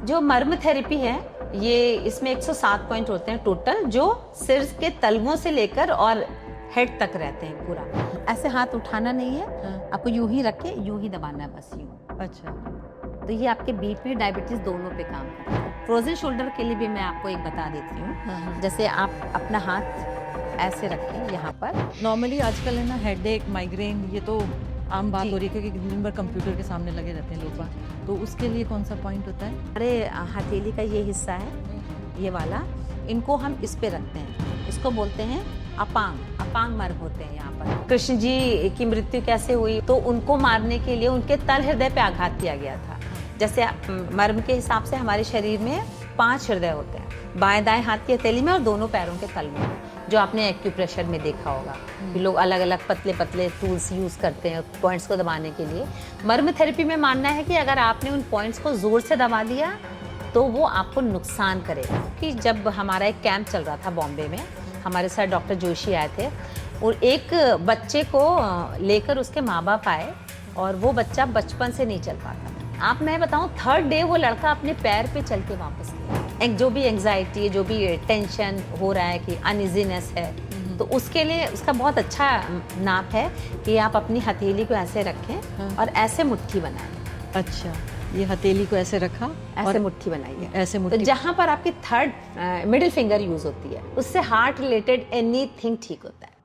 जो मर्म थेरेपी है ये इसमें 107 पॉइंट होते हैं टोटल, जो सिर के तलवों से लेकर और हेड तक रहते हैं पूरा। ऐसे हाथ उठाना नहीं है, आपको यूं ही रख के यूं ही दबाना है, बस यूं। अच्छा, तो ये आपके बीपी डायबिटीज दोनों पे काम करता है। फ्रोजन शोल्डर के लिए भी मैं आपको एक बता देती हूँ। जैसे आप अपना हाथ ऐसे रखें यहाँ पर। नॉर्मली आजकल है ना हेडेक, माइग्रेन, ये तो आम बात हो रही है क्योंकि दिन भर कंप्यूटर के सामने लगे रहते हैं लोग, तो उसके लिए कौन सा पॉइंट होता है? अरे हथेली का ये हिस्सा है, ये वाला, इनको हम इस पे रखते हैं। इसको बोलते हैं अपांग मर्म होते हैं यहाँ पर। कृष्ण जी की मृत्यु कैसे हुई, तो उनको मारने के लिए उनके तल हृदय पे आघात किया गया था। जैसे मर्म के हिसाब से हमारे शरीर में 5 हृदय होते हैं, बाएं दाएं हाथ की हथेली में और दोनों पैरों के तल में, जो आपने एक्यूप्रेशर में देखा होगा कि लोग अलग अलग पतले पतले टूल्स यूज करते हैं पॉइंट्स को दबाने के लिए। मर्म थेरेपी में मानना है कि अगर आपने उन पॉइंट्स को जोर से दबा दिया तो वो आपको नुकसान करेगा। कि जब हमारा एक कैंप चल रहा था बॉम्बे में, हमारे साथ डॉक्टर जोशी आए थे और एक बच्चे को लेकर उसके माँ बाप आए और वो बच्चा बचपन से नहीं चल पाता। आप मैं बताऊं, 3rd डे वो लड़का अपने पैर पे चल के वापस गया। एक जो भी एंग्जाइटी, जो भी टेंशन हो रहा है कि अनइजीनेस है, तो उसके लिए उसका बहुत अच्छा नाप है कि आप अपनी हथेली को ऐसे रखें और ऐसे मुट्ठी बनाएं। अच्छा, ये हथेली को ऐसे रखा, ऐसे मुट्ठी बनाइए, ऐसे मुट्ठी। तो जहां पर आपकी 3rd मिडिल फिंगर यूज होती है, उससे हार्ट रिलेटेड एनीथिंग ठीक होता है।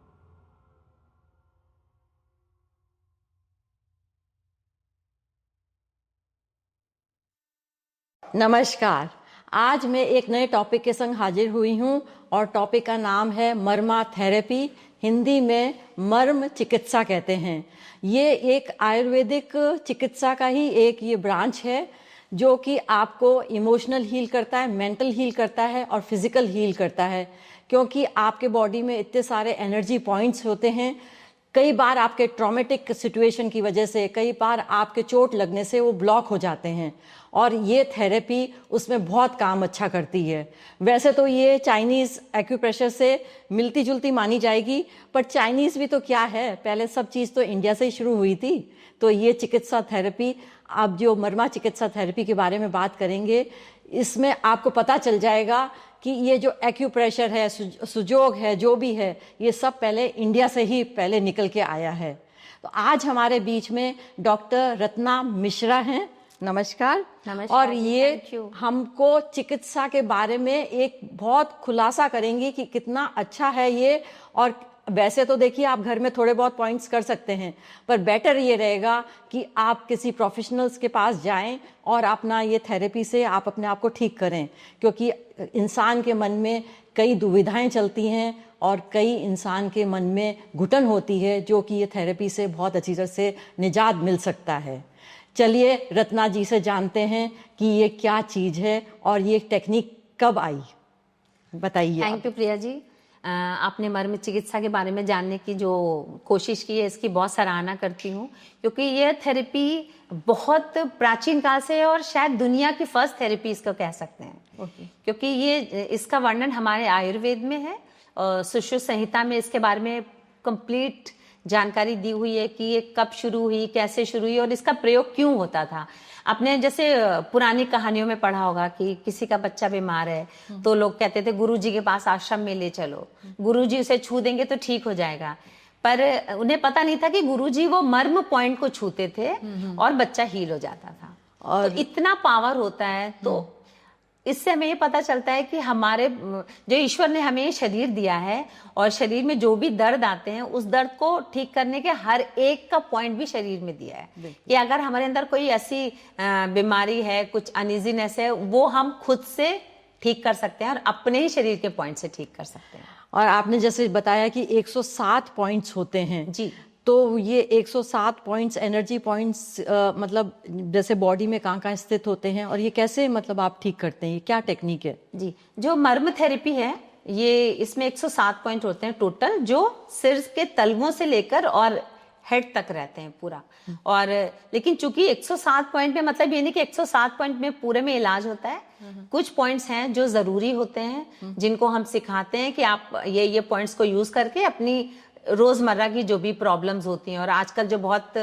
नमस्कार, आज मैं एक नए टॉपिक के संग हाजिर हुई हूँ और टॉपिक का नाम है मर्मा थेरेपी, हिंदी में मर्म चिकित्सा कहते हैं। ये एक आयुर्वेदिक चिकित्सा का ही एक ये ब्रांच है जो कि आपको इमोशनल हील करता है, मेंटल हील करता है और फिजिकल हील करता है, क्योंकि आपके बॉडी में इतने सारे एनर्जी पॉइंट्स होते हैं। कई बार आपके ट्रॉमेटिक सिचुएशन की वजह से, कई बार आपके चोट लगने से वो ब्लॉक हो जाते हैं और ये थेरेपी उसमें बहुत काम अच्छा करती है। वैसे तो ये चाइनीज़ एक्यूप्रेशर से मिलती जुलती मानी जाएगी, पर चाइनीज़ भी तो क्या है, पहले सब चीज़ तो इंडिया से ही शुरू हुई थी। तो ये चिकित्सा थेरेपी, आप जो मर्मा चिकित्सा थेरेपी के बारे में बात करेंगे, इसमें आपको पता चल जाएगा कि ये जो एक्यूप्रेशर है, सुजोग है, जो भी है, ये सब पहले इंडिया से ही पहले निकल के आया है। तो आज हमारे बीच में डॉक्टर रत्ना मिश्रा हैं। नमस्कार। और ये हमको चिकित्सा के बारे में एक बहुत खुलासा करेंगी कि कितना अच्छा है ये। और वैसे तो देखिए, आप घर में थोड़े बहुत पॉइंट्स कर सकते हैं, पर बेटर ये रहेगा कि आप किसी प्रोफेशनल्स के पास जाएं और अपना ये थेरेपी से आप अपने आप को ठीक करें, क्योंकि इंसान के मन में कई दुविधाएं चलती हैं और कई इंसान के मन में घुटन होती है, जो कि ये थेरेपी से बहुत अच्छी तरह से निजात मिल सकता है। चलिए रत्ना जी से जानते हैं कि ये क्या चीज़ है और ये टेक्निक कब आई, बताइए। थैंक यू प्रिया जी, आपने मर्म चिकित्सा के बारे में जानने की जो कोशिश की है, इसकी बहुत सराहना करती हूँ, क्योंकि यह थेरेपी बहुत प्राचीन काल से है और शायद दुनिया की फर्स्ट थेरेपी इसको कह सकते हैं। क्योंकि ये इसका वर्णन हमारे आयुर्वेद में है और सुश्रुत संहिता में इसके बारे में कंप्लीट जानकारी दी हुई है कि ये कब शुरू हुई, कैसे शुरू हुई और इसका प्रयोग क्यों होता था। आपने जैसे पुरानी कहानियों में पढ़ा होगा कि किसी का बच्चा बीमार है तो लोग कहते थे गुरुजी के पास आश्रम में ले चलो, गुरुजी उसे छू देंगे तो ठीक हो जाएगा। पर उन्हें पता नहीं था कि गुरुजी वो मर्म पॉइंट को छूते थे और बच्चा हील हो जाता था। और तो इतना पावर होता है। तो इससे हमें ये पता चलता है कि हमारे जो ईश्वर ने हमें शरीर दिया है और शरीर में जो भी दर्द आते हैं, उस दर्द को ठीक करने के हर एक का पॉइंट भी शरीर में दिया है कि अगर हमारे अंदर कोई ऐसी बीमारी है, कुछ अनइजीनेस है, वो हम खुद से ठीक कर सकते हैं और अपने ही शरीर के पॉइंट से ठीक कर सकते हैं। और आपने जैसे बताया कि 107 पॉइंट्स होते हैं जी, तो ये 107 पॉइंट्स, एनर्जी पॉइंट्स, मतलब जैसे बॉडी में कहाँ स्थित होते हैं और ये कैसे मतलब आप ठीक करते हैं, ये क्या टेक्निक है? जी, जो मर्म थेरेपी है ये इसमें 107 पॉइंट होते हैं टोटल, जो सिर के तलवों से लेकर और हेड तक रहते हैं पूरा। और लेकिन चूंकि 107 पॉइंट में मतलब ये नहीं कि 107 पॉइंट में पूरे में इलाज होता है। कुछ पॉइंट्स हैं जो जरूरी होते हैं, जिनको हम सिखाते हैं कि आप ये पॉइंट्स को यूज करके अपनी रोजमर्रा की जो भी प्रॉब्लम्स होती हैं, और आजकल जो बहुत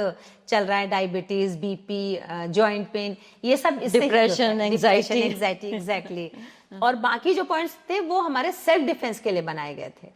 चल रहा है, डायबिटीज, बीपी, जॉइंट पेन, ये सब इससे डिप्रेशन, एंजाइटी, एग्जैक्टली। और बाकी जो पॉइंट्स थे वो हमारे सेल्फ डिफेंस के लिए बनाए गए थे।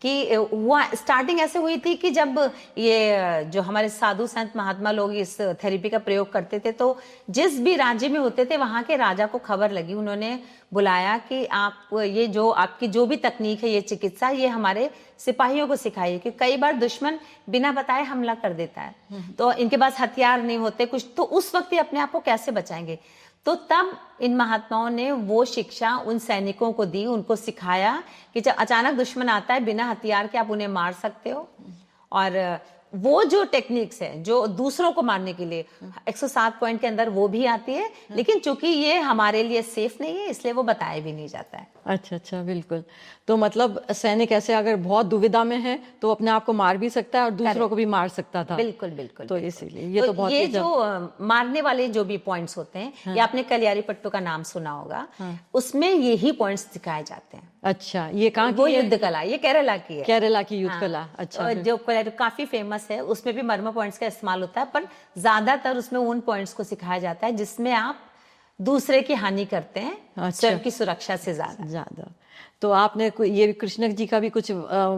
कि वो स्टार्टिंग ऐसे हुई थी कि जब ये जो हमारे साधु संत महात्मा लोग इस थेरेपी का प्रयोग करते थे, तो जिस भी राज्य में होते थे वहां के राजा को खबर लगी, उन्होंने बुलाया कि आप ये जो आपकी जो भी तकनीक है, ये चिकित्सा, ये हमारे सिपाहियों को सिखाइए, कि कई बार दुश्मन बिना बताए हमला कर देता है, तो इनके पास हथियार नहीं होते कुछ, तो उस वक्त ये अपने आप को कैसे बचाएंगे। तो तब इन महात्माओं ने वो शिक्षा उन सैनिकों को दी, उनको सिखाया कि जब अचानक दुश्मन आता है, बिना हथियार के आप उन्हें मार सकते हो। और वो जो टेक्निक्स है जो दूसरों को मारने के लिए 107 पॉइंट के अंदर वो भी आती है, लेकिन चूंकि ये हमारे लिए सेफ नहीं है इसलिए वो बताया भी नहीं जाता है। अच्छा, बिल्कुल। तो मतलब सैनिक ऐसे अगर बहुत दुविधा में है तो अपने आप को मार भी सकता है और दूसरों को भी मार सकता था। बिल्कुल बिल्कुल। तो इसीलिए ये तो बहुत ये जो मारने वाले जो भी पॉइंट्स होते हैं, या आपने कलियारी पट्टू का नाम सुना होगा, उसमें यही पॉइंट्स सिखाए जाते हैं। अच्छा, ये कहाँ की? वो युद्ध कला, ये केरला की है। केरला की युद्ध कला। अच्छा, जो काफी फेमस है, उसमें भी मर्म पॉइंट्स का इस्तेमाल होता है, पर ज्यादातर उसमें उन पॉइंट्स को सिखाया जाता है जिसमें आप दूसरे की हानि करते हैं, स्वयं की सुरक्षा से ज्यादा। तो आपने ये कृष्ण जी का भी कुछ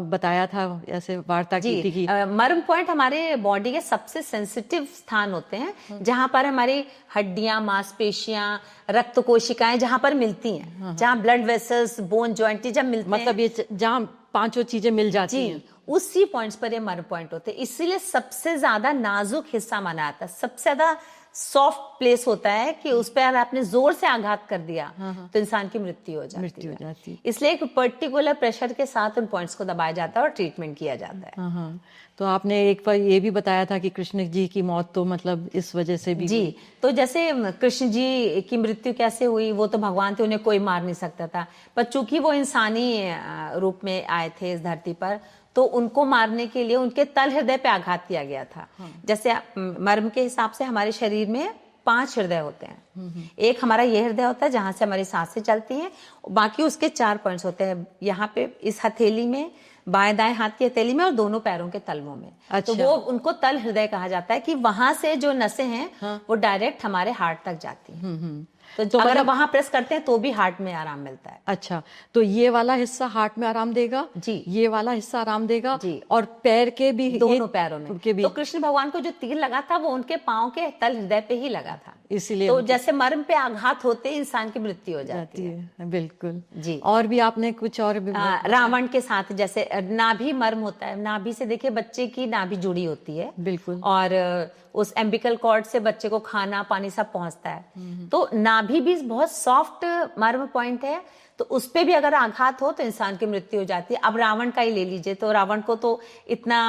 बताया था, ऐसे वार्ता की थी कि मर्म पॉइंट हमारे बॉडी के सबसे सेंसिटिव स्थान होते हैं, जहां पर हमारी हड्डियां, मांसपेशियां, रक्त कोशिकाएं जहां पर मिलती हैं, जहां ब्लड वेसल्स, बोन जॉइंट जब मिलते हैं, मतलब ये जहां पांचों चीजें मिल जाती हैं, उसी पॉइंट्स पर ये मर्म पॉइंट होते हैं। इसीलिए सबसे ज्यादा नाजुक हिस्सा माना जाता है, सबसे ज्यादा सॉफ्ट प्लेस होता है कि उस पर आपने जोर से आघात कर दिया तो इंसान की मृत्यु हो जाती है। इसलिए एक पर्टिकुलर प्रेशर के साथ उन पॉइंट्स को दबाया जाता है और ट्रीटमेंट किया जाता है। तो आपने एक बार ये भी बताया था कि कृष्ण जी की मौत तो मतलब इस वजह से भी। जी, तो जैसे कृष्ण जी की मृत्यु कैसे हुई, वो तो भगवान थे, उन्हें कोई मार नहीं सकता था, पर चूंकि वो इंसानी रूप में आए थे इस धरती पर, तो उनको मारने के लिए उनके तल हृदय पे आघात किया गया था। जैसे मर्म के हिसाब से हमारे शरीर में 5 हृदय होते हैं। एक हमारा ये हृदय होता है जहां से हमारी सांसें चलती हैं, बाकी उसके 4 पॉइंट्स होते हैं, यहाँ पे इस हथेली में, बाएं दाएं हाथ की हथेली में और दोनों पैरों के तलवों में। अच्छा। तो वो उनको तल हृदय कहा जाता है कि वहां से जो नसें हैं वो डायरेक्ट हमारे हार्ट तक जाती हैं। तो अगर वहां प्रेस करते हैं तो भी हार्ट में आराम मिलता है। अच्छा, तो ये वाला हिस्सा हार्ट में आराम देगा जी, ये वाला हिस्सा आराम देगा जी, और पैर के भी, दोनों पैरों में के भी। तो कृष्ण भगवान को जो तीर लगा था वो उनके पांव के तल हृदय पे ही लगा था, इसीलिए तो जैसे मर्म पे आघात होते इंसान की मृत्यु हो जाती है। बिल्कुल जी। और भी आपने कुछ और भी रावण के साथ जैसे नाभि मर्म होता है, नाभि से देखिए बच्चे की नाभि जुड़ी होती है, बिल्कुल, और उस एम्बिकल कॉर्ड से बच्चे को खाना पानी सब पहुंचता है। तो नाभि भी बहुत सॉफ्ट मर्म पॉइंट है, तो उस पे भी अगर आघात हो तो इंसान की मृत्यु हो जाती है। अब रावण का ही ले लीजिए, तो रावण को तो इतना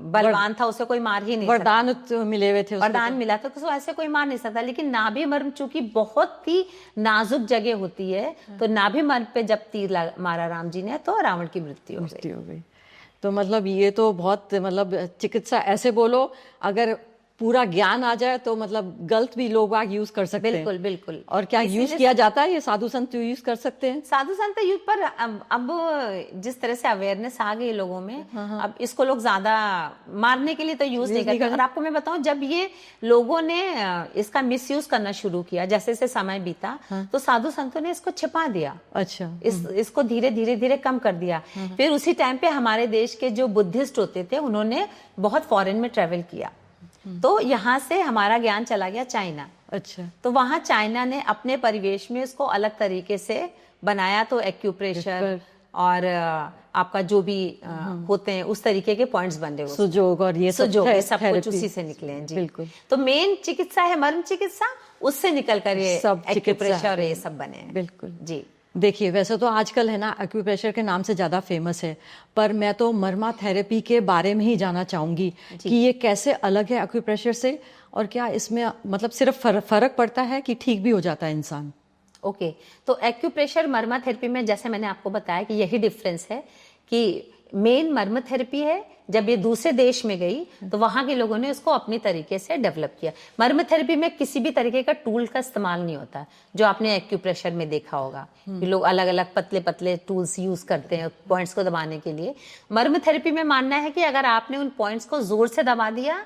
बलवान था, उसे कोई मार ही नहीं सकता, वरदान मिले हुए थे, वरदान मिला था, तो ऐसे कोई मार नहीं सकता। लेकिन नाभि मर्म चूंकि बहुत ही नाजुक जगह होती है, तो नाभि मर्म पे जब तीर मारा राम जी ने तो रावण की मृत्यु हो गई। तो मतलब ये तो बहुत, मतलब चिकित्सा ऐसे बोलो, अगर पूरा ज्ञान आ जाए तो मतलब गलत भी लोग यूज कर सकते हैं। बिल्कुल बिल्कुल। और क्या यूज किया जाता है, ये साधु संत यूज कर सकते हैं? साधु संत यूज पर अब जिस तरह से अवेयरनेस आ गई लोगों में, अब इसको लोग ज्यादा मारने के लिए तो यूज नहीं करते। और आपको मैं बताऊं, जब ये लोगों ने इसका मिसयूज करना शुरू किया, जैसे जैसे समय बीता, तो साधु संतों ने इसको छिपा दिया। अच्छा, इसको धीरे धीरे धीरे कम कर दिया। फिर उसी टाइम पे हमारे देश के जो बुद्धिस्ट होते थे, उन्होंने बहुत फॉरेन में ट्रेवल किया, तो यहाँ से हमारा ज्ञान चला गया चाइना। अच्छा, तो वहां चाइना ने अपने परिवेश में इसको अलग तरीके से बनाया, तो एक्यूप्रेशर और आपका जो भी होते हैं उस तरीके के पॉइंट्स बन रहे, सुजोग और ये सब कुछ उसी से निकले हैं। जी बिल्कुल। तो मेन चिकित्सा है मर्म चिकित्सा, उससे निकल कर ये सब एक्यूप्रेशर और ये सब बने हैं। बिल्कुल जी। देखिए, वैसे तो आजकल है ना एक्यूप्रेशर के नाम से ज़्यादा फेमस है, पर मैं तो मर्मा थेरेपी के बारे में ही जानना चाहूँगी कि ये कैसे अलग है एक्यूप्रेशर से, और क्या इसमें मतलब सिर्फ फर्क पड़ता है कि ठीक भी हो जाता है इंसान? ओके, तो एक्यूप्रेशर मर्मा थेरेपी में जैसे मैंने आपको बताया कि यही डिफरेंस है कि मेन मर्म थेरेपी है, जब ये दूसरे देश में गई तो वहां के लोगों ने उसको अपनी तरीके से डेवलप किया। मर्म थेरेपी में किसी भी तरीके का टूल का इस्तेमाल नहीं होता, जो आपने एक्यूप्रेशर में देखा होगा कि लोग अलग अलग पतले पतले टूल्स यूज करते हैं पॉइंट्स को दबाने के लिए। मर्म थेरेपी में मानना है कि अगर आपने उन पॉइंट्स को जोर से दबा दिया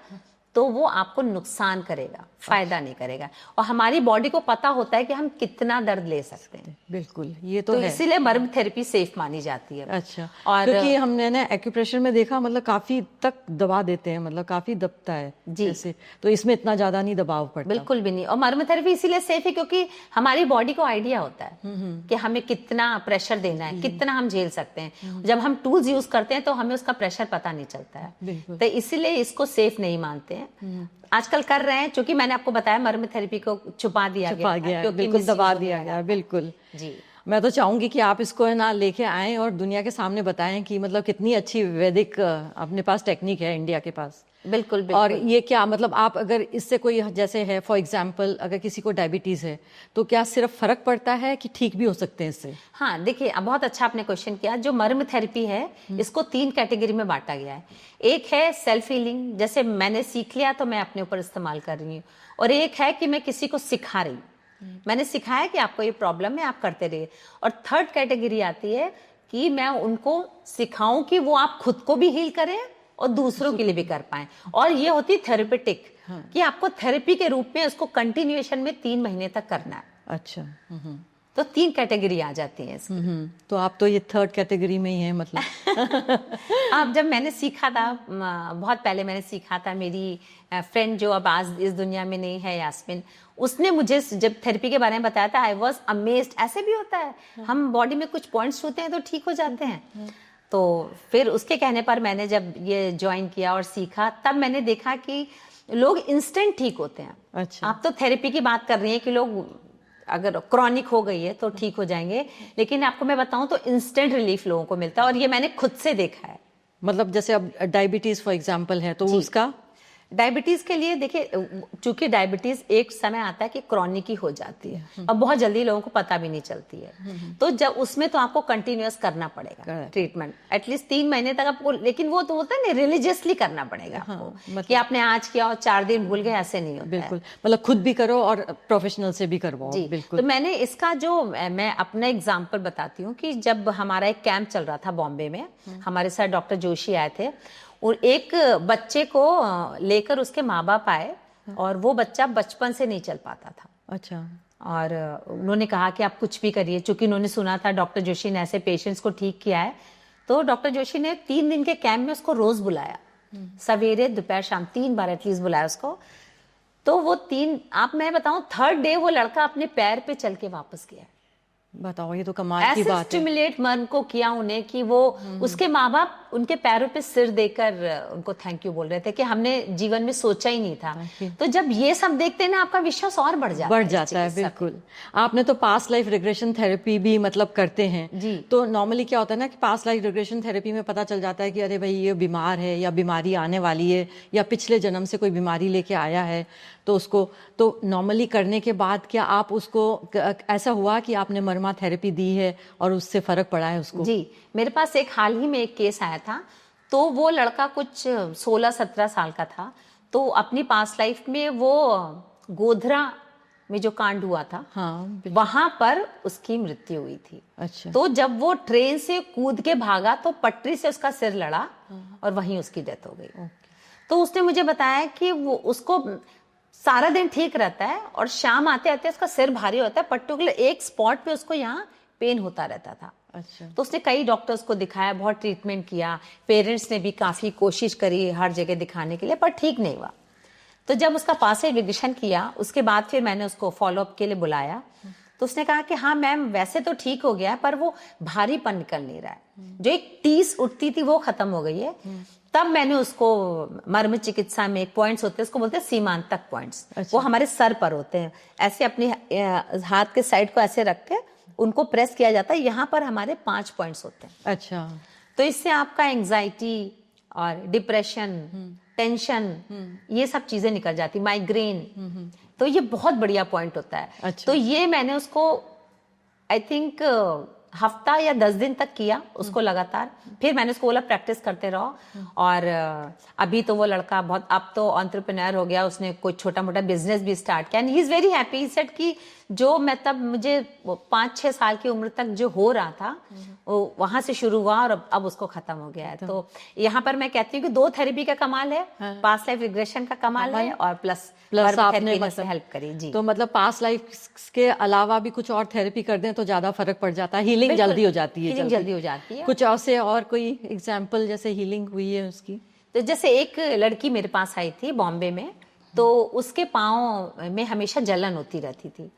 तो वो आपको नुकसान करेगा, फायदा नहीं करेगा। और हमारी बॉडी को पता होता है कि हम कितना दर्द ले सकते हैं। बिल्कुल, ये तो तो है। इसीलिए मर्म थेरेपी सेफ मानी जाती है। अच्छा, और क्योंकि हमने ना एक्यूप्रेशर में देखा, मतलब काफी तक दबा देते हैं, मतलब काफी दबता है जी। ऐसे, तो इसमें इतना ज्यादा नहीं दबाव पड़ता। बिल्कुल भी नहीं। और मर्म थेरेपी इसीलिए सेफ है क्योंकि हमारी बॉडी को आइडिया होता है कि हमें कितना प्रेशर देना है, कितना हम झेल सकते हैं। जब हम टूल्स यूज करते हैं तो हमें उसका प्रेशर पता नहीं चलता है, तो इसीलिए इसको सेफ नहीं मानते हैं। आजकल कर रहे हैं, क्योंकि मैंने आपको बताया मर्म थेरेपी को छुपा दिया गया, बिल्कुल दबा दिया गया। बिल्कुल जी। मैं तो चाहूंगी कि आप इसको है ना लेके आएं और दुनिया के सामने बताएं कि मतलब कितनी अच्छी वैदिक अपने पास टेक्निक है इंडिया के पास। बिल्कुल, बिल्कुल। और ये क्या मतलब, आप अगर इससे कोई जैसे है फॉर एग्जांपल अगर किसी को डायबिटीज है तो क्या सिर्फ फर्क पड़ता है कि ठीक भी हो सकते हैं इससे? हाँ, देखिए, अब बहुत अच्छा आपने क्वेश्चन किया। जो मर्म थेरेपी है इसको 3 कैटेगरी में बांटा गया है। एक है सेल्फ हीलिंग, जैसे मैंने सीख लिया तो मैं अपने ऊपर इस्तेमाल कर रही हूँ। और एक है कि मैं किसी को सिखा रही हूँ, मैंने सिखाया कि आपको ये प्रॉब्लम है, आप करते रहिए। और थर्ड कैटेगरी आती है कि मैं उनको सिखाऊं कि वो आप खुद को भी हील करें और दूसरों के लिए भी कर पाएं। और ये होती थेरेपेटिक, कि आपको थेरेपी के रूप में उसको कंटिन्यूएशन में 3 महीने तक करना है। अच्छा। तो 3 कैटेगरी आ जाती है इसकी। तो आप तो ये थर्ड कैटेगरी में ही है मतलब। अब जब मैंने सीखा था, बहुत पहले मैंने सीखा था, मेरी फ्रेंड जो अब आज इस दुनिया में नहीं है, यास्मिन, उसने मुझे जब थेरेपी के बारे में बताया था, आई वॉज अमेज्ड। ऐसे भी होता है, हम बॉडी में कुछ पॉइंट्स छूते हैं तो ठीक हो जाते हैं। तो फिर उसके कहने पर मैंने जब ये ज्वाइन किया और सीखा, तब मैंने देखा कि लोग इंस्टेंट ठीक होते हैं। अच्छा। आप तो थेरेपी की बात कर रही हैं कि लोग अगर क्रॉनिक हो गई है तो ठीक हो जाएंगे, लेकिन आपको मैं बताऊं तो इंस्टेंट रिलीफ लोगों को मिलता है, और ये मैंने खुद से देखा है। मतलब जैसे अब डायबिटीज फॉर एग्जांपल है तो उसका डायबिटीज के लिए देखिए, चूंकि डायबिटीज एक समय आता है कि क्रॉनिक ही हो जाती है और बहुत जल्दी लोगों को पता भी नहीं चलती है। तो जब उसमें तो आपको कंटिन्यूअस करना पड़ेगा ट्रीटमेंट, एटलीस्ट 3 महीने तक आपको। लेकिन वो तो होता है ना, रिलीजियसली करना पड़ेगा आपको, मतलब कि आपने आज किया और 4 दिन भूल गए, ऐसे नहीं होता। बिल्कुल, मतलब खुद भी करो और प्रोफेशनल से भी करवाओ। जी, बिल्कुल। तो मैंने इसका जो, मैं अपना एग्जाम्पल बताती हूँ कि जब हमारा एक कैंप चल रहा था बॉम्बे में, हमारे साथ डॉक्टर जोशी आए थे, और एक बच्चे को लेकर उसके माँ बाप आए, और वो बच्चा बचपन से नहीं चल पाता था। अच्छा। और उन्होंने कहा कि आप कुछ भी करिए, चूंकि उन्होंने सुना था डॉक्टर जोशी ने ऐसे पेशेंट्स को ठीक किया है। तो डॉक्टर जोशी ने 3 दिन के कैंप में उसको रोज बुलाया, सवेरे दोपहर शाम 3 बार एटलीस्ट बुलाया उसको। तो वो 3, आप मैं बताऊं, 3rd डे वो लड़का अपने पैर पे चल के वापस गया। बताओ, ये तो कमाल की बात है। स्टिमुलेट मर्म को किया उन्हें कि वो उसके माँ बाप उनके पैरों पे सिर देकर उनको थैंक यू बोल रहे थे कि हमने जीवन में सोचा ही नहीं था। तो जब ये सब देखते हैं ना, आपका विश्वास और बढ़ जाता है। बिल्कुल। आपने तो पास्ट लाइफ रिग्रेशन थेरेपी भी मतलब करते हैं जी। तो नॉर्मली क्या होता है ना कि पास्ट लाइफ रिग्रेशन थेरेपी में पता चल जाता है कि अरे भाई ये बीमार है या बीमारी आने वाली है या पिछले जन्म से कोई बीमारी लेके आया है, तो उसको तो नॉर्मली करने के बाद क्या आप उसको ऐसा हुआ कि आपने मर्मा थेरेपी दी है और उससे फर्क पड़ा है उसको? जी, मेरे पास एक हाल ही में एक केस आया था। तो वो लड़का कुछ 16-17 साल का था। तो अपनी पास्ट लाइफ में वो गोधरा में जो कांड हुआ था, हाँ, वहां पर उसकी मृत्यु हुई थी। अच्छा। तो जब वो ट्रेन से कूद के भागा तो पटरी से उसका सिर लड़ा और वहीं उसकी डेथ हो गई। तो उसने मुझे बताया कि वो उसको सारा दिन ठीक रहता है और शाम आते आते उसका सिर भारी होता है, पर्टिकुलर एक स्पॉट पे उसको यहाँ पेन होता रहता था। अच्छा। तो उसने कई डॉक्टर्स को दिखाया, बहुत ट्रीटमेंट किया, पेरेंट्स ने भी काफी कोशिश करी हर जगह दिखाने के लिए, पर ठीक नहीं हुआ। तो जब उसका पास रिविजन किया, उसके बाद फिर मैंने उसको फॉलोअप के लिए बुलाया। तो उसने कहा कि हाँ मैम, वैसे तो ठीक हो गया पर वो भारीपन निकल नहीं रहा है, जो एक टीस उठती थी वो खत्म हो गई है। तब मैंने उसको, मर्म चिकित्सा में एक पॉइंट्स होते हैं, उसको बोलते हैं सीमांतक पॉइंट्स। अच्छा। वो हमारे सर पर होते हैं, ऐसे अपने हाथ के साइड को ऐसे रख के उनको प्रेस किया जाता है, यहाँ पर हमारे 5 पॉइंट्स होते हैं। अच्छा। तो इससे आपका एंजाइटी और डिप्रेशन, टेंशन, ये सब चीजें निकल जाती, माइग्रेन, तो ये बहुत बढ़िया पॉइंट होता है। अच्छा। तो ये मैंने उसको आई थिंक हफ्ता या 10 दिन तक किया उसको लगातार। फिर मैंने उसको बोला प्रैक्टिस करते रहो। और अभी तो वो लड़का बहुत, अब तो एंटरप्रेन्योर हो गया, उसने कोई छोटा मोटा बिजनेस भी स्टार्ट किया and he is very happy. He said कि जो मैं तब मुझे 5-6 साल की उम्र तक जो हो रहा था वो वहां से शुरू हुआ और अब उसको खत्म हो गया है। तो यहाँ पर मैं कहती हूँ कि 2 थेरेपी का कमाल है, पास्ट लाइफ रिग्रेशन का कमाल है और प्लस आपने मतलब हेल्प करी। जी, तो मतलब पास्ट लाइफ के अलावा भी कुछ और थेरेपी कर दें तो ज्यादा फर्क पड़ जाता है, हीलिंग जल्दी हो जाती है। हीलिंग जल्दी हो जाती है। कुछ और कोई एग्जाम्पल जैसे हीलिंग हुई है उसकी? तो जैसे एक लड़की मेरे पास आई थी बॉम्बे में, तो उसके पाँव में हमेशा जलन होती रहती थी।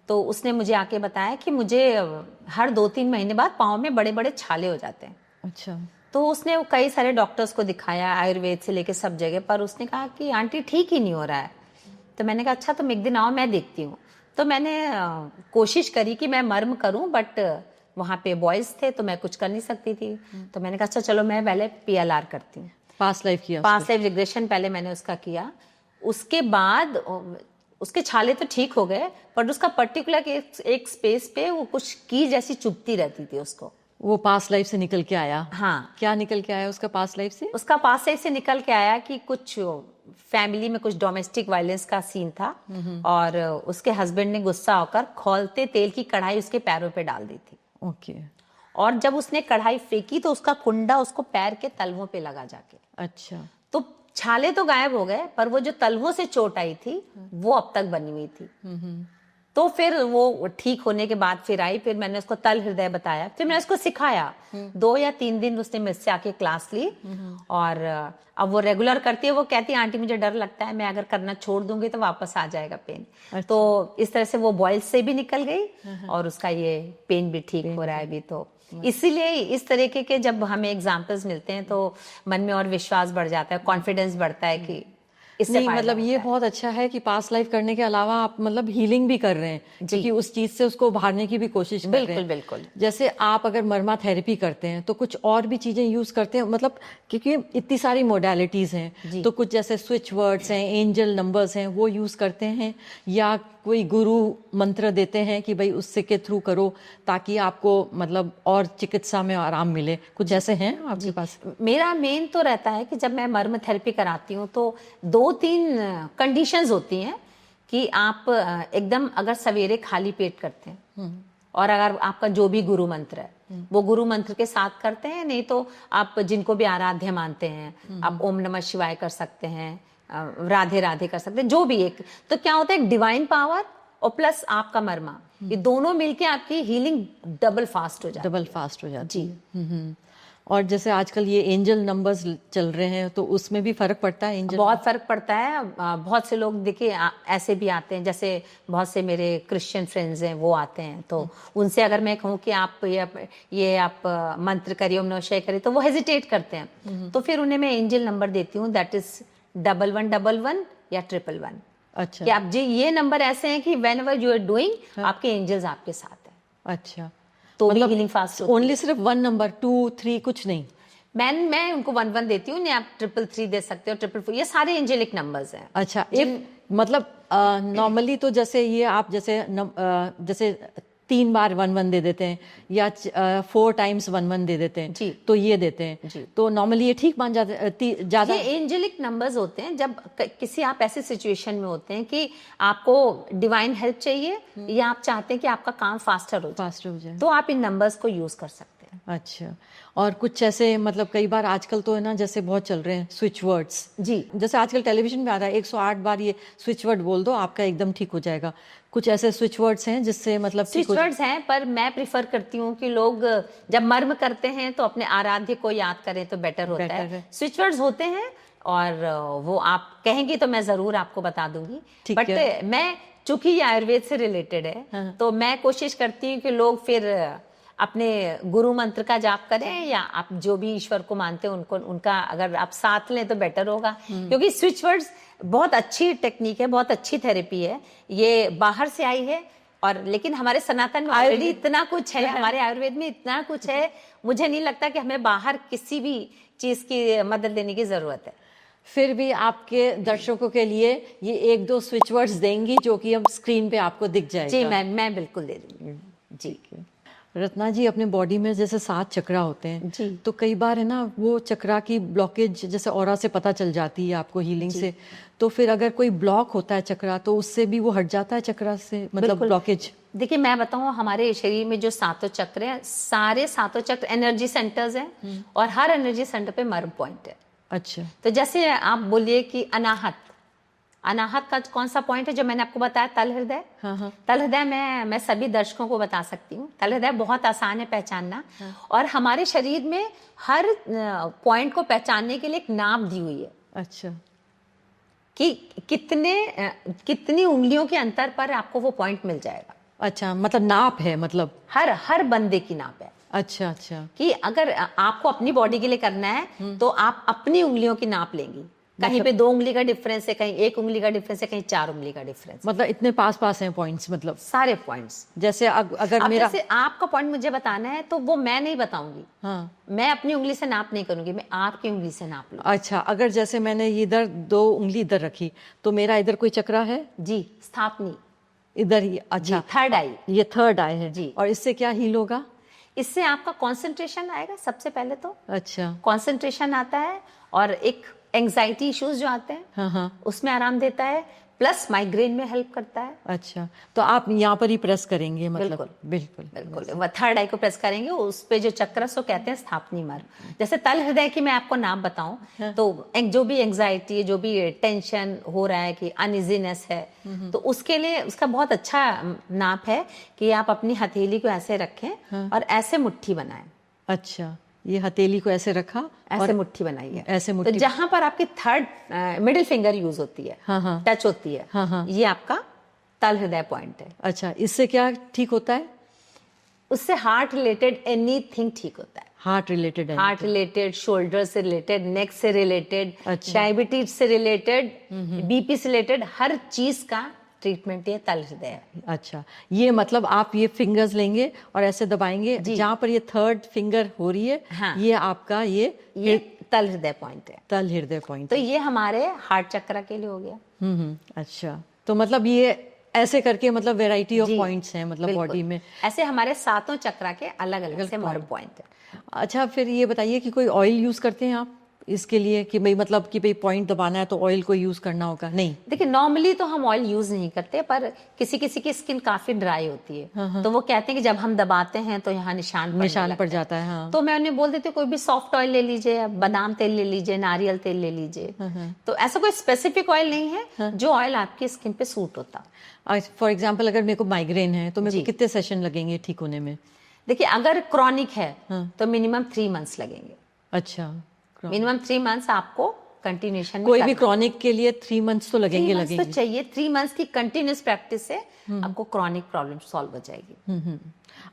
तो उसने मुझे आके बताया कि मुझे हर 2-3 महीने बाद पाँव में बड़े बड़े छाले हो जाते हैं। अच्छा। तो उसने कई सारे डॉक्टर्स को दिखाया, आयुर्वेद से लेके सब जगह, पर उसने कहा कि आंटी ठीक ही नहीं हो रहा है। तो मैंने कहा अच्छा तुम एक दिन आओ, मैं देखती हूँ। तो मैंने कोशिश करी कि मैं मर्म करूँ, बट वहाँ पे बॉयज थे तो मैं कुछ कर नहीं सकती थी। तो मैंने कहा अच्छा चलो मैं पहले PLR करती हूँ, पास्ट लाइफ किया, पास्ट लाइफ रिग्रेशन पहले मैंने उसका किया। उसके बाद उसके छाले तो ठीक हो गए, पर उसका पर्टिकुलर एक स्पेस पे वो कुछ की जैसी चुभती रहती थी उसको। वो पास्ट लाइफ से निकल के आया? हाँ। क्या निकल के आया उसका पास्ट लाइफ से? उसका पास्ट लाइफ से निकल के आया कि कुछ फैमिली में कुछ डोमेस्टिक वायलेंस का सीन था और उसके हस्बैंड ने गुस्सा होकर खौलते तेल की कढ़ाई उसके पैरों पे डाल दी थी। ओके। और जब उसने कढ़ाई फेंकी तो उसका कुंडा उसको पैर के तलवों पे लगा जाके। अच्छा। तो छाले तो गायब हो गए, पर वो जो तलवों से चोट आई थी वो अब तक बनी हुई थी। तो फिर वो ठीक होने के बाद फिर आई, फिर मैंने उसको तल हृदय बताया, फिर मैंने उसको सिखाया। 2 या 3 दिन उसने मुझसे आके क्लास ली और अब वो रेगुलर करती है। वो कहती है आंटी मुझे डर लगता है, मैं अगर करना छोड़ दूंगी तो वापस आ जाएगा पेन। अच्छा। तो इस तरह से वो बॉयल्स से भी निकल गई और उसका ये पेन भी ठीक हो रहा है अभी। तो इसीलिए इस तरीके के जब हमें एग्जाम्पल्स मिलते हैं तो मन में और विश्वास बढ़ जाता है, कॉन्फिडेंस बढ़ता है कि इससे नहीं, मतलब ये बहुत अच्छा है कि पास्ट लाइफ करने के अलावा आप मतलब हीलिंग भी कर रहे हैं, क्योंकि उस चीज से उसको उभारने की भी कोशिश कर रहे हैं। बिल्कुल बिल्कुल। जैसे आप अगर मर्मा थेरेपी करते हैं तो कुछ और भी चीजें यूज करते हैं, मतलब क्योंकि इतनी सारी मोडालिटीज हैं, तो कुछ जैसे स्विच वर्ड्स हैं, एंजल नंबर्स हैं, वो यूज करते हैं, या कोई गुरु मंत्र देते हैं कि भाई उससे के थ्रू करो ताकि आपको मतलब और चिकित्सा में आराम मिले? कुछ ऐसे हैं आपके पास? मेरा मेन तो रहता है कि जब मैं मर्म थेरेपी कराती हूँ तो 2-3 कंडीशंस होती हैं कि आप एकदम अगर सवेरे खाली पेट करते हैं और अगर आपका जो भी गुरु मंत्र है वो गुरु मंत्र के साथ करते हैं, नहीं तो आप जिनको भी आराध्य मानते हैं आप ओम नमः शिवाय कर सकते हैं, राधे राधे कर सकते हैं, जो भी एक। तो क्या होता है, एक डिवाइन पावर और प्लस आपका मर्मा, ये दोनों मिलके आपकी हीलिंग डबल फास्ट हो जाती है। जी। और जैसे आजकल ये एंजल नंबर्स चल रहे हैं तो उसमें भी फर्क पड़ता है? एंजल बहुत फर्क पड़ता है। बहुत से लोग देखिए ऐसे भी आते हैं, जैसे बहुत से मेरे क्रिश्चियन फ्रेंड्स हैं वो आते हैं, तो उनसे अगर मैं कहूँ कि आप ये आप मंत्र करिए, ओम नमः शिवाय करिए, तो वो हेजिटेट करते हैं। तो फिर उन्हें मैं एंजल नंबर देती हूँ, दैट इज 1111 या 111। अच्छा। कि आप जी ये नंबर ऐसे हैं कि whenever you are doing आपके एंजल्स आपके साथ हैं। अच्छा। तो मतलब हीलिंग फास्ट ओनली सिर्फ 1 नंबर, 2, 3 कुछ नहीं? मैं उनको 11 देती हूँ, नहीं आप 333 दे सकते हो, 444, ये सारे एंजेलिक नंबर्स हैं। अच्छा। मतलब नॉर्मली तो जैसे ये आप जैसे 3 बार 11 दे देते हैं या 4 टाइम्स 11 दे देते हैं जी, तो ये देते हैं जी। तो नॉर्मली ये ठीक मान जाते ज्यादा? ये एंजेलिक नंबर्स होते हैं जब किसी आप ऐसे सिचुएशन में होते हैं कि आपको डिवाइन हेल्प चाहिए या आप चाहते हैं कि आपका काम फास्टर हो जाए, तो आप इन नंबर्स को यूज कर सकते हैं। अच्छा। और कुछ ऐसे मतलब कई बार आजकल तो है ना, जैसे बहुत चल रहे हैं स्विच वर्ड्स जी, जैसे आजकल टेलीविजन में आ रहा है 108 बार ये स्विच वर्ड बोल दो आपका एकदम ठीक हो जाएगा। कुछ ऐसे स्विच वर्ड्स हैं जिससे मतलब स्विच वर्ड्स हैं, पर मैं प्रिफर करती हूँ कि लोग जब मर्म करते हैं तो अपने आराध्य को याद करें तो बेटर होता है। स्विच वर्ड्स होते हैं और वो आप कहेंगे तो मैं जरूर आपको बता दूंगी, बट मैं चूंकि ये आयुर्वेद से रिलेटेड है तो मैं कोशिश करती हूँ कि लोग फिर अपने गुरु मंत्र का जाप करें या आप जो भी ईश्वर को मानते हैं उनको उनका अगर आप साथ लें तो बेटर होगा। क्योंकि स्विच वर्ड्स बहुत अच्छी टेक्निक है, बहुत अच्छी थेरेपी है, ये बाहर से आई है और लेकिन हमारे सनातन में ऑलरेडी इतना कुछ है, हमारे आयुर्वेद में इतना कुछ है, मुझे नहीं लगता कि हमें बाहर किसी भी चीज की मदद लेने की जरूरत है। फिर भी आपके दर्शकों के लिए ये 1-2 स्विच वर्ड्स देंगी जो कि हम स्क्रीन पे आपको दिख जाएगा? जी मैं बिल्कुल दे दूंगी जी। रत्ना जी, अपने बॉडी में जैसे 7 चक्रा होते हैं जी। तो कई बार है ना वो चक्रा की ब्लॉकेज जैसे ऑरा से पता चल जाती है आपको हीलिंग से, तो फिर अगर कोई ब्लॉक होता है चक्रा तो उससे भी वो हट जाता है चक्रा से, मतलब बिल्कुल। ब्लॉकेज? देखिए मैं बताऊं, हमारे शरीर में जो 7 चक्र हैं, सारे 7 चक्र एनर्जी सेंटर्स हैं और हर एनर्जी सेंटर पे मर्म पॉइंट है। अच्छा। तो जैसे आप बोलिए कि अनाहत, अनाहत का कौन सा पॉइंट है जो मैंने आपको बताया, तल हृदय। हाँ हाँ। तल हृदय मैं सभी दर्शकों को बता सकती हूँ, तल हृदय बहुत आसान है पहचानना। और हमारे शरीर में हर पॉइंट को पहचानने के लिए एक नाप दी हुई है अच्छा। कि कितनी उंगलियों के अंतर पर आपको वो पॉइंट मिल जाएगा। अच्छा, मतलब नाप है, मतलब हर बंदे की नाप है। अच्छा अच्छा। कि अगर आपको अपनी बॉडी के लिए करना है तो आप अपनी उंगलियों की नाप लेंगी। कहीं पे 2 उंगली का डिफरेंस है, कहीं 1 उंगली का डिफरेंस है, कहीं 4 उंगली का डिफरेंस है। मतलब इतने पास पास हैं पॉइंट्स, मतलब सारे पॉइंट्स। जैसे अगर अब मेरा, जैसे आपका पॉइंट मुझे बताना है तो वो मैं नहीं बताऊंगी। हाँ, मैं अपनी उंगली से नाप नहीं करूंगी, मैं आपकी उंगली से नाप लूंगी। अच्छा, अगर जैसे मैंने इधर 2 उंगली इधर रखी तो मेरा इधर कोई चक्रा है? जी, स्थापनी इधर ही, अच्छा। थर्ड आई। ये थर्ड आई है जी। और इससे क्या हील होगा? इससे आपका कंसंट्रेशन आएगा सबसे पहले तो। अच्छा। कंसंट्रेशन आता है और एक एंजाइटी इश्यूज जो आते हैं हाँ हाँ। उसमें आराम देता है, प्लस माइग्रेन में हेल्प करता है। अच्छा, तो आप यहाँ पर ही प्रेस करेंगे, मतलब? बिल्कुल बिल्कुल बिल्कुल। वह थर्ड आई को प्रेस करेंगे, उस पे जो चक्र सो कहते हैं स्थापनी मर्म। जैसे तल हृदय की मैं आपको नाप बताऊं तो जो भी एंजाइटी, जो भी टेंशन हो रहा है कि अनइजीनेस है, तो उसके लिए उसका बहुत अच्छा नाप है कि आप अपनी हथेली को ऐसे रखें और ऐसे मुट्ठी बनाएं। अच्छा, ये हथेली को ऐसे रखा, ऐसे मुट्ठी बनाइए, ऐसे मुट्ठी। तो जहां पर आपकी थर्ड मिडिल फिंगर यूज होती है, हाँ हाँ, टच होती है, हाँ हाँ, ये आपका तल हृदय पॉइंट है। अच्छा, इससे क्या ठीक होता है? उससे हार्ट रिलेटेड एनीथिंग ठीक होता है। हार्ट रिलेटेड है? हार्ट रिलेटेड, शोल्डर से रिलेटेड, नेक से रिलेटेड, अच्छा। डायबिटीज से रिलेटेड, बीपी से रिलेटेड, हर चीज का ट्रीटमेंट ये तल हृदय है। अच्छा, ये मतलब आप ये फिंगर्स लेंगे और ऐसे दबाएंगे, जहां पर ये थर्ड फिंगर हो रही है, हाँ, ये आपका ये तल हृदय पॉइंट है। तल हृदय पॉइंट। तो ये हमारे हार्ट चक्र के लिए हो गया। अच्छा, तो मतलब ये ऐसे करके मतलब वैरायटी ऑफ पॉइंट्स हैं, मतलब बिल्कुल। बॉडी में ऐसे हमारे 7 चक्र के अलग अलग से मर्म पॉइंट है। अच्छा, फिर ये बताइए कि कोई ऑयल यूज करते हैं आप इसके लिए कि भाई मतलब कि भाई पॉइंट दबाना है तो ऑयल को यूज करना होगा? नहीं, देखिए नॉर्मली तो हम ऑयल यूज नहीं करते, पर किसी किसी की स्किन काफी ड्राई होती है, तो वो कहते हैं कि जब हम दबाते हैं तो यहाँ निशान पड़ जाता है। हाँ। तो मैं उन्हें बोल देती हूँ कोई भी सॉफ्ट ऑयल ले लीजिए, बादाम तेल ले लीजिए, नारियल तेल ले लीजिए। तो ऐसा कोई स्पेसिफिक ऑयल नहीं है जो ऑयल आपकी स्किन पे सूट होता। फॉर एग्जाम्पल, अगर मेरे को माइग्रेन है तो मेरे को कितने सेशन लगेंगे ठीक होने में? देखिए अगर क्रॉनिक है तो मिनिमम 3 मंथ्स लगेंगे। अच्छा, मिनिमम 3 मंथ्स आपको कंटिन्यूशन। कोई भी क्रॉनिक के लिए 3 मंथ्स तो लगेंगे। तो चाहिए 3 मंथ्स की कंटिन्यूस प्रैक्टिस से आपको क्रॉनिक प्रॉब्लम सॉल्व हो जाएगी।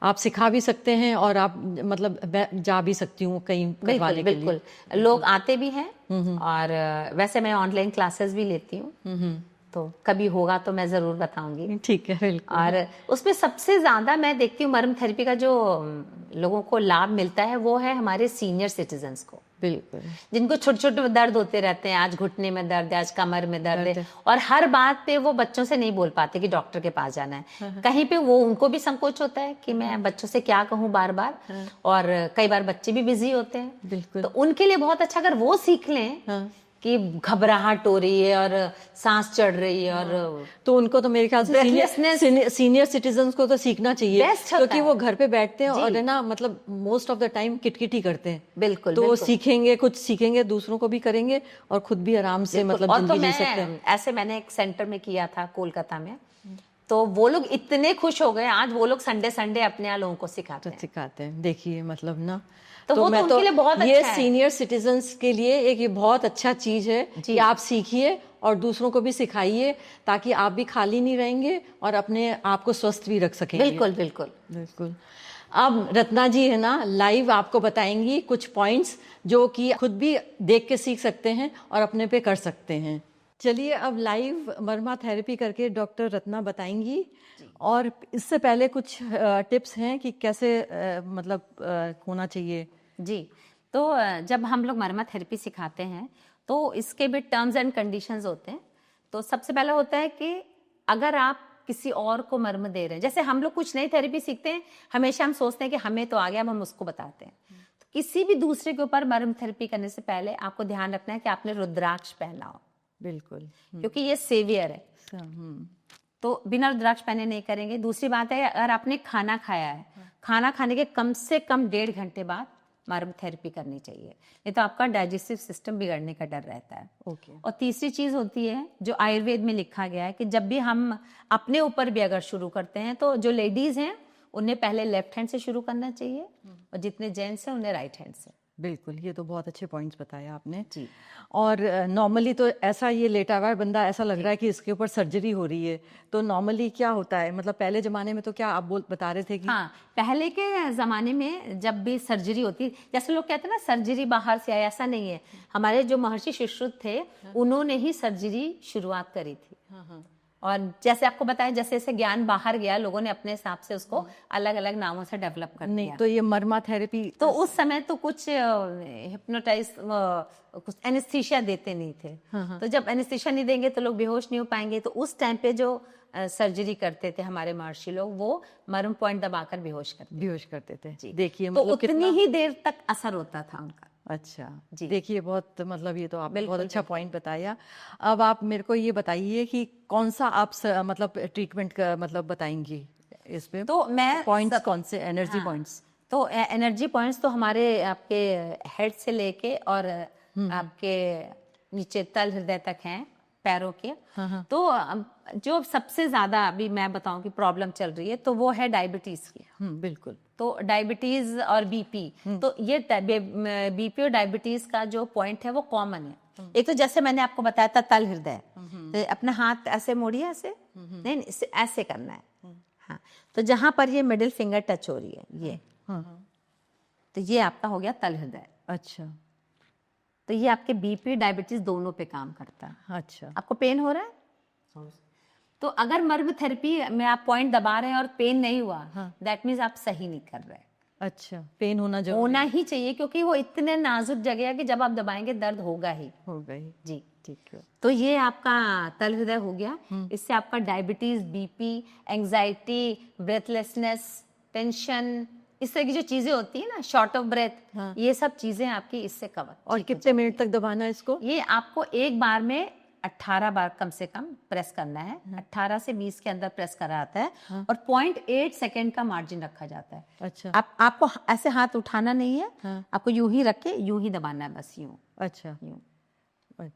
आप सिखा भी सकते हैं और आप मतलब जा भी सकती हूँ कहीं करवाने के लिए। बिल्कुल, लोग आते भी हैं और वैसे मैं ऑनलाइन क्लासेस भी लेती हूँ, तो कभी होगा तो मैं जरूर बताऊंगी। ठीक है, बिल्कुल। और उसमें सबसे ज्यादा मैं देखती हूँ मर्म थेरेपी का जो लोगों को लाभ मिलता है वो है हमारे सीनियर सिटीजन्स को। बिल्कुल, जिनको छोटे छोटे दर्द होते रहते हैं, आज घुटने में दर्द है, आज कमर में दर्द है, और हर बात पे वो बच्चों से नहीं बोल पाते कि डॉक्टर के पास जाना है। कहीं पे वो उनको भी संकोच होता है कि मैं बच्चों से क्या कहूँ बार बार, और कई बार बच्चे भी बिजी होते हैं। बिल्कुल। तो उनके लिए बहुत अच्छा अगर वो सीख लें कि घबराहट हो रही है और सांस चढ़ रही है, और तो उनको तो मेरे ख्याल से सीनियर सिटीजन्स को तो सीखना चाहिए, क्योंकि वो घर पे बैठते हैं और है ना, मतलब मोस्ट ऑफ द टाइम किटकिटी करते हैं। बिल्कुल, तो सीखेंगे, कुछ सीखेंगे, दूसरों को भी करेंगे और खुद भी आराम से मतलब जिंदगी जी सकते हैं। ऐसे मैंने एक सेंटर में किया था कोलकाता में, तो वो लोग इतने खुश हो गए, आज वो लोग संडे संडे अपने यहाँ लोगों को सिखाते हैं। देखिए मतलब ना, तो वो तो उनके लिए बहुत ये अच्छा है। सीनियर सिटीजन्स के लिए एक ये बहुत अच्छा चीज है कि आप सीखिए और दूसरों को भी सिखाइए, ताकि आप भी खाली नहीं रहेंगे और अपने आप को स्वस्थ भी रख सकेंगे। बिल्कुल बिल्कुल बिल्कुल। अब रत्ना जी है ना लाइव आपको बताएंगी कुछ पॉइंट्स जो कि खुद भी देख के सीख सकते हैं और अपने पे कर सकते हैं। चलिए अब लाइव मर्मा थेरेपी करके डॉक्टर रत्ना बताएंगी, और इससे पहले कुछ टिप्स हैं कि कैसे मतलब होना चाहिए। जी, तो जब हम लोग मर्मा थेरेपी सिखाते हैं तो इसके भी टर्म्स एंड कंडीशंस होते हैं। तो सबसे पहला होता है कि अगर आप किसी और को मर्म दे रहे हैं। जैसे हम लोग कुछ नई थेरेपी सीखते हैं, हमेशा हम सोचते हैं कि हमें तो आ गया, अब हम उसको बताते हैं। तो किसी भी दूसरे के ऊपर मर्म थेरेपी करने से पहले आपको ध्यान रखना है कि आपने रुद्राक्ष पहना हो, बिल्कुल। क्योंकि ये सेवियर है। तो बिना रुद्राक्ष पहने नहीं करेंगे। दूसरी बात है, अगर आपने खाना खाया है, खाना खाने के कम से कम 1.5 घंटे बाद मर्म थेरेपी करनी चाहिए, नहीं तो आपका डाइजेस्टिव सिस्टम बिगड़ने का डर रहता है। ओके। और तीसरी चीज होती है जो आयुर्वेद में लिखा गया है कि जब भी हम अपने ऊपर भी अगर शुरू करते हैं तो जो लेडीज हैं उन्हें पहले लेफ्ट हैंड से शुरू करना चाहिए और जितने जेंट्स हैं उन्हें राइट हैंड से। बिल्कुल, ये तो बहुत अच्छे पॉइंट्स बताए आपने जी। और नॉर्मली तो ऐसा ये लेटा हुआ है बंदा, ऐसा लग रहा है कि इसके ऊपर सर्जरी हो रही है, तो नॉर्मली क्या होता है, मतलब पहले जमाने में तो क्या आप बता रहे थे कि हाँ, पहले के जमाने में जब भी सर्जरी होती, जैसे लोग कहते हैं ना सर्जरी बाहर से आया, ऐसा नहीं है। हमारे जो महर्षि सुश्रुत थे उन्होंने ही सर्जरी शुरुआत करी थी। और जैसे आपको बताया, जैसे जैसे ज्ञान बाहर गया, लोगों ने अपने हिसाब से उसको अलग अलग नामों से डेवलप कर नहीं दिया। तो ये मर्मा थेरेपी तो उस समय तो कुछ हिप्नोटाइज, कुछ एनेस्थीसिया देते नहीं थे। तो जब एनेस्थीसिया नहीं देंगे तो लोग बेहोश नहीं हो पाएंगे। तो उस टाइम पे जो सर्जरी करते थे हमारे महर्षि लोग, वो मर्म पॉइंट दबाकर बेहोश करते थे। देखिए तो मतलब उतनी ही देर तक असर होता था उनका। अच्छा जी। देखिए बहुत, मतलब ये तो आप बहुत अच्छा पॉइंट बताया। अब आप मेरे को ये बताइए कि कौन सा आप मतलब ट्रीटमेंट का मतलब बताएंगी इसमें? तो मैं पॉइंट्स कौन से एनर्जी पॉइंट्स? तो एनर्जी पॉइंट्स तो हमारे आपके हेड से लेके और आपके नीचे तल हृदय तक हैं, पैरों के। तो जो सबसे ज्यादा अभी मैं बताऊं कि प्रॉब्लम चल रही है तो वो है डायबिटीज की। बिल्कुल। तो डायबिटीज और बीपी, तो ये बीपी और डायबिटीज का जो पॉइंट है वो कॉमन है। एक तो जैसे मैंने आपको बताया था तल हृदय, तो अपना हाथ ऐसे मोड़िए, ऐसे नहीं, इसे ऐसे करना है। हाँ, तो जहां पर ये मिडिल फिंगर टच हो रही है, ये तो ये आपका हो गया तल हृदय। अच्छा, तो ये आपके बीपी डायबिटीज दोनों पे काम करता है। अच्छा। आपको पेन हो रहा है? तो अगर मर्म थेरेपी में आप पॉइंट दबा रहे हैं और पेन नहीं हुआ, दैट मीन्स आप सही नहीं कर रहे। अच्छा, पेन होना ही चाहिए, क्योंकि वो इतने नाजुक जगह है कि जब आप दबाएंगे दर्द होगा ही। जी, ठीक है। तो ये आपका तल हृदय हो गया। इससे आपका diabetes, BP, anxiety, breathlessness, tension, इस तरह की जो चीजें होती है ना, शॉर्ट ऑफ ब्रेथ, ये सब चीजें आपकी इससे कवर। और कितने मिनट तक दबाना है इसको? ये आपको एक बार में 18 बार कम से कम प्रेस करना है। 18 से 20 के अंदर प्रेस करा जाता है और 0.8 सेकेंड का मार्जिन रखा जाता है। अच्छा। आपको ऐसे हाथ उठाना नहीं है, आपको यूं ही रख के यूं ही दबाना है, बस यूं। अच्छा, यूं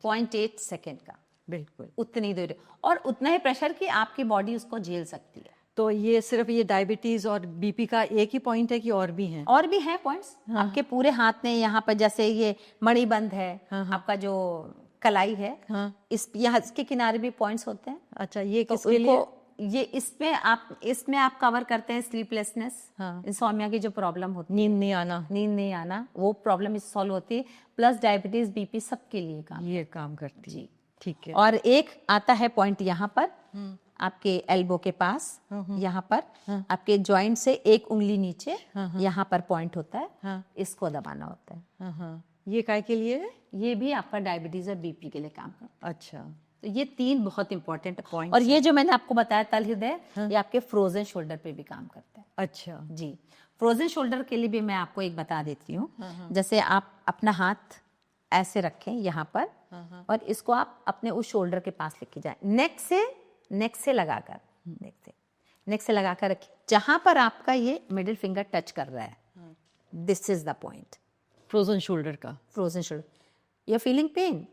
0.8 सेकेंड का, बिल्कुल उतनी देर और उतना ही प्रेशर कि आपकी बॉडी उसको झेल सकती है। तो ये सिर्फ ये डायबिटीज और बीपी का एक ही पॉइंट है कि और भी हैं? और भी हैं पॉइंट्स। आपके पूरे हाथ में यहाँ पर जैसे ये मणिबंध है, आपका जो कलाई है, इस यहाँ इसके किनारे भी पॉइंट्स होते हैं। अच्छा, ये तो किसके लिए? ये इसमें आप कवर करते हैं स्लीपलेसनेस, इंसोम्निया की जो प्रॉब्लम होती है, नींद नहीं आना, वो प्रॉब्लम इस सॉल्व होती है। प्लस डायबिटीज, बीपी सबके लिए काम करती है। जी, ठीक है। और एक आता है पॉइंट यहाँ पर आपके एल्बो के पास, यहाँ पर आपके जॉइंट से एक उंगली नीचे, यहाँ पर पॉइंट होता है, इसको दबाना होता है। ये काय के लिए है? ये भी आपका डायबिटीज और बीपी के लिए काम करता है। अच्छा, तो ये 3 बहुत इंपॉर्टेंट पॉइंट। और ये जो मैंने आपको बताया तल हृदय, ये आपके फ्रोजन शोल्डर पे भी काम करता है। अच्छा जी, फ्रोजन शोल्डर के लिए भी मैं आपको एक बता देती हूँ। जैसे आप अपना हाथ ऐसे रखें यहाँ पर, और इसको आप अपने उस शोल्डर के पास लेके जाए, नेक से लगाकर, नेक से लगाकर रखिए। जहां पर आपका ये मिडिल फिंगर टच कर रहा है, this is the point, frozen shoulder का। Frozen shoulder, you are feeling pain,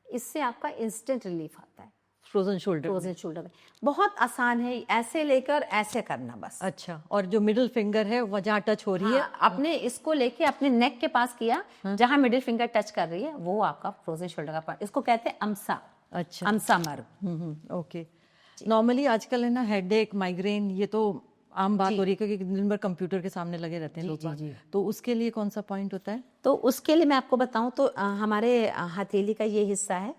इससे आपका इंस्टेंट रिलीफ आता है। फ्रोजन शोल्डर में बहुत आसान है, ऐसे लेकर ऐसे करना बस। अच्छा, और जो मिडिल फिंगर है वो जहाँ टच हो रही है, आपने इसको लेके अपने नेक के पास किया, जहां मिडिल फिंगर टच कर रही है वो आपका फ्रोजन शोल्डर का पॉइंट। इसको कहते हैं अमसा। अच्छा, अमसा मर्म। ओके। नॉर्मली आजकल है ना हेडेक, माइग्रेन, ये तो आम बात हो रही है क्योंकि दिन भर कंप्यूटर के सामने लगे रहते हैं लोग। तो उसके लिए कौन सा पॉइंट होता है? तो उसके लिए मैं आपको बताऊं तो हमारे हथेली का ये हिस्सा है,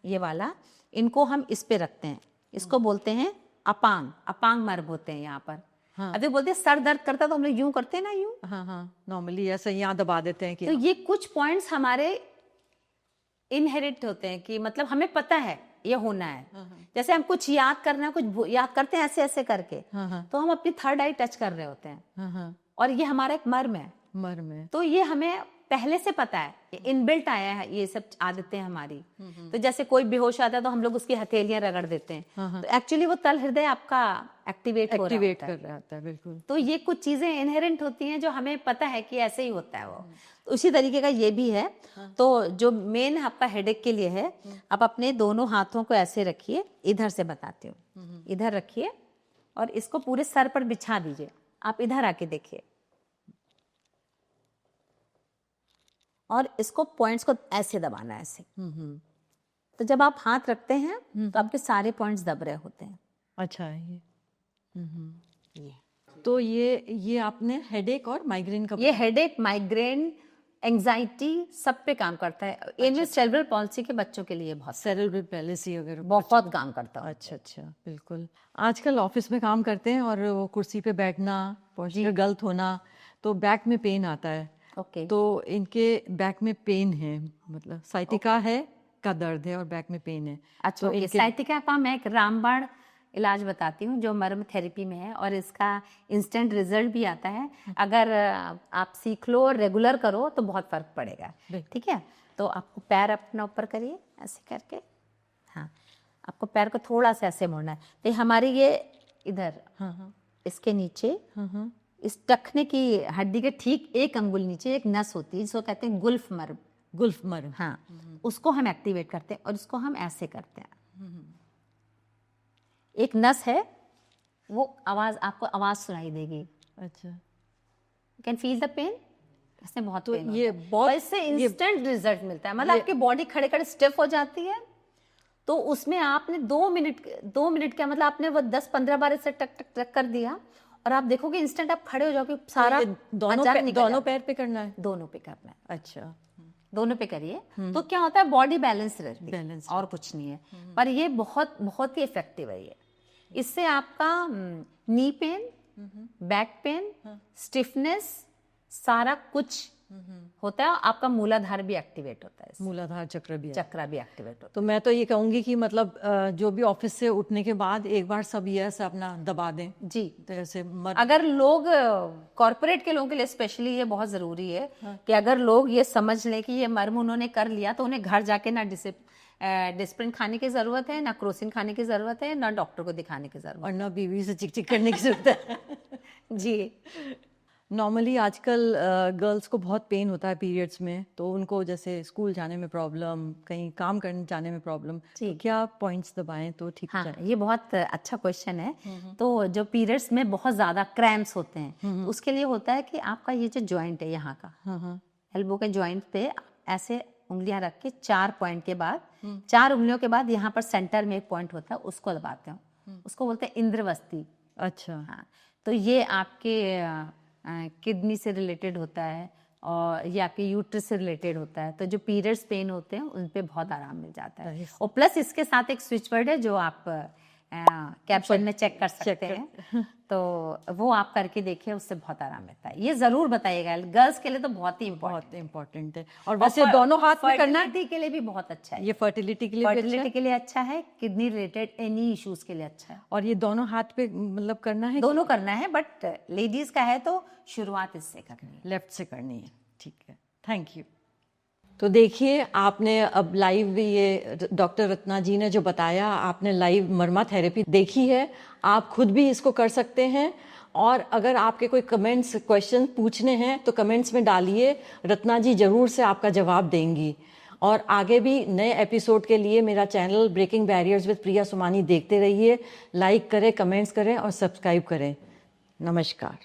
ये वाला, इनको हम इस पे रखते हैं, इसको बोलते हैं अपांग मर्म होते हैं यहाँ पर। अभी बोलते हैं सर दर्द करता तो हम लोग यूं करते हैं ना, यूं। नॉर्मली ऐसे यहाँ दबा देते हैं कि तो ये कुछ पॉइंट्स हमारे इनहेरिट होते हैं, कि मतलब हमें पता है ये होना है। जैसे हम कुछ याद करना है, कुछ याद करते हैं ऐसे ऐसे करके, तो हम अपनी थर्ड आई टच कर रहे होते हैं, और ये हमारा एक मर्म है। मर्म है। तो ये हमें पहले से पता है, इनबिल्ट आया है ये सब आदतें हमारी। तो जैसे कोई बेहोश आता है तो हम लोग उसकी हथेलियां रगड़ देते हैं, तो एक्चुअली वो तल हृदय आपका एक्टिवेट कर रहा होता है। बिल्कुल। तो ये कुछ चीजें इनहेरेंट होती हैं जो हमें पता है कि ऐसे ही होता है वो। तो उसी तरीके का ये भी है। तो जो मेन आपका हेडेक के लिए है, आप अपने दोनों हाथों को ऐसे रखिए, इधर से बताती हूँ, इधर रखिए और इसको पूरे सर पर बिछा दीजिए। आप इधर आके देखिए, और इसको पॉइंट्स को ऐसे दबाना है, ऐसे। तो जब आप हाथ रखते हैं तो आपके सारे पॉइंट्स दब रहे होते हैं। अच्छा, ये तो ये आपने हेडेक और माइग्रेन का, ये हेडेक, माइग्रेन, एंजाइटी सब पे काम करता है। इनमें सेरेब्रल पॉलिसी के बच्चों के लिए बहुत, सेरेब्रल पैलिसी अगर बहुत काम करता है। अच्छा, बिल्कुल। आजकल ऑफिस में काम करते हैं और वो कुर्सी पे बैठना, पोस्चर गलत होना, तो बैक में पेन आता है। ओके। तो इनके बैक में पेन है, मतलब साइटिका है का दर्द है और बैक में पेन है। अच्छा, तो साइटिका का मैं एक रामबाण इलाज बताती हूँ जो मर्म थेरेपी में है, और इसका इंस्टेंट रिजल्ट भी आता है। अगर आप सीख लो और रेगुलर करो तो बहुत फर्क पड़ेगा। ठीक है, तो आपको पैर अपना ऊपर करिए ऐसे करके, हाँ, आपको पैर को थोड़ा सा ऐसे मोड़ना है। तो हमारी ये इधर, इसके नीचे, इस टखने की हड्डी के ठीक एक अंगुल नीचे एक नस होती है जिसको कहते हैं गुल्फ मर्म। गुल्फ मर्म, हाँ, उसको हम एक्टिवेट करते हैं और इसको हम ऐसे करते हैं। एक नस है, वो आवाज, आपको आवाज सुनाई देगी। अच्छा, कैन फील द पेन। इसमें बहुत तो पेन ये होता है। बहुत, और इससे इंस्टेंट रिजल्ट मिलता है। मतलब आपकी बॉडी खड़े खड़े स्टिफ हो जाती है, तो उसमें आपने 2 मिनट का, मतलब आपने वो 10-15 बार इसे टक टक टक कर दिया और आप देखोगे इंस्टेंट आप खड़े हो जाओगे। सारा दोनों पैर पे करना है, दोनों पे करना है। अच्छा, दोनों पे करिए, तो क्या होता है, बॉडी बैलेंस रहती है, और कुछ नहीं है। पर ये बहुत बहुत ही इफेक्टिव है ये। इससे आपका knee pain, back pain, stiffness, सारा कुछ होता है। आपका मूलाधार भी एक्टिवेट होता है, मूलाधार चक्र भी एक्टिवेट होता है। तो मैं तो ये कहूंगी कि मतलब जो भी ऑफिस से उठने के बाद एक बार सब ये ऐसे अपना दबा दें जी। तो ऐसे अगर लोग, कॉर्पोरेट के लोगों के लिए स्पेशली ये बहुत जरूरी है कि अगर लोग ये समझ लें कि ये मर्म उन्होंने कर लिया, तो उन्हें घर जाके ना डिस्प्रिन खाने की जरूरत है, ना क्रोसिन खाने की जरूरत है, ना डॉक्टर को दिखाने की जरूरत है, और ना बीवी से चिक चिक करने की जरूरत है। जी। नॉर्मली आजकल गर्ल्स को बहुत पेन होता है पीरियड्स में, तो उनको जैसे स्कूल जाने में प्रॉब्लम, कहीं काम करने जाने में प्रॉब्लम, तो क्या पॉइंट्स दबाएं तो ठीक हो जाए? ये बहुत अच्छा क्वेश्चन है। तो जो पीरियड्स में बहुत ज्यादा क्रैम्प्स होते हैं, तो उसके लिए होता है कि आपका ये जो जॉइंट है यहाँ का, एल्बो के जॉइंट पे ऐसे उंगलियां रख के 4 पॉइंट के बाद, 4 उंगलियों के बाद यहाँ पर सेंटर में एक पॉइंट होता है, उसको दबाते हैं। उसको बोलते हैं इंद्रवस्ती। अच्छा, हाँ, तो ये आपके किडनी से रिलेटेड होता है और ये आपके यूट्रस से रिलेटेड होता है। तो जो पीरियड्स पेन होते हैं उन पे बहुत आराम मिल जाता है। और प्लस इसके साथ एक स्विच वर्ड है जो आप कैप्शन में चेक कर सकते हैं, तो वो आप करके देखिए, उससे बहुत आराम मिलता है। ये जरूर बताइएगा, गर्ल्स के लिए तो बहुत ही इम्पोर्टेंट है। और वैसे दोनों हाथ में करना के लिए भी बहुत अच्छा है। ये फर्टिलिटी के लिए अच्छा है, किडनी रिलेटेड एनी इश्यूज के लिए अच्छा है। और ये दोनों हाथ पे मतलब करना है, दोनों करना है, बट लेडीज का है तो शुरुआत इससे करनी है, लेफ्ट से करनी है। ठीक है, थैंक यू। तो देखिए, आपने अब लाइव ये डॉक्टर रत्ना जी ने जो बताया, आपने लाइव मर्मा थेरेपी देखी है। आप खुद भी इसको कर सकते हैं। और अगर आपके कोई कमेंट्स, क्वेश्चन पूछने हैं तो कमेंट्स में डालिए, रत्ना जी जरूर से आपका जवाब देंगी। और आगे भी नए एपिसोड के लिए मेरा चैनल ब्रेकिंग बैरियर्स विद प्रिया सुमानी देखते रहिए। लाइक करें, कमेंट्स करें और सब्सक्राइब करें। नमस्कार।